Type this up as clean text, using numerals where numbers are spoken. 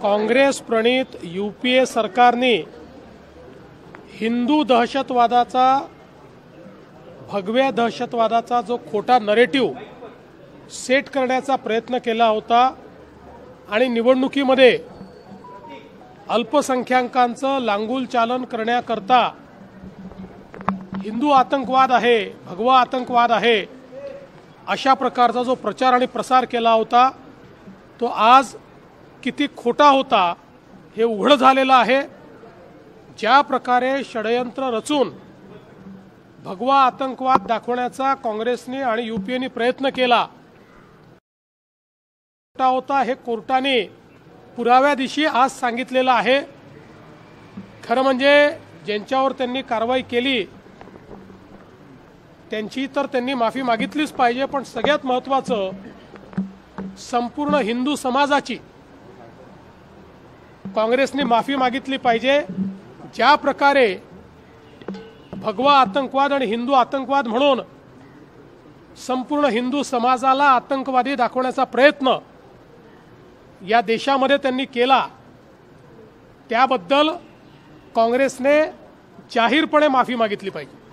काँग्रेस प्रणित UPA सरकारने हिंदू दहशतवादाचा भगव्या दहशतवादाचा जो खोटा नरेटिव्ह सेट करण्याचा प्रयत्न केला होता आणि निवडणुकीमध्ये अल्पसंख्याकांचं लांगुल चालन करण्याकरता हिंदू आतंकवाद आहे, भगवा आतंकवाद आहे अशा प्रकारचा जो प्रचार आणि प्रसार केला होता तो आज किती खोटा होता हे उघड झालेलं आहे। ज्या प्रकारे षडयंत्र रचून भगवा आतंकवाद दाखवण्याचा काँग्रेसने आणि यूपीएने प्रयत्न केला होता हे कोर्टाने पुराव्यादिशी आज सांगितलेलं आहे। खरं म्हणजे ज्यांच्यावर त्यांनी कारवाई केली त्यांची तर त्यांनी माफी मागितलीच पाहिजे, पण सगळ्यात महत्त्वाचं संपूर्ण हिंदू समाजाची काँग्रेसने माफी मागितली पाहिजे। ज्या प्रकारे भगवा आतंकवाद आणि हिंदू आतंकवाद म्हणून संपूर्ण हिंदू समाजाला आतंकवादी दाखवण्याचा प्रयत्न या देशामध्ये त्यांनी केला त्याबद्दल काँग्रेसने जाहीरपणे माफी मागितली पाहिजे।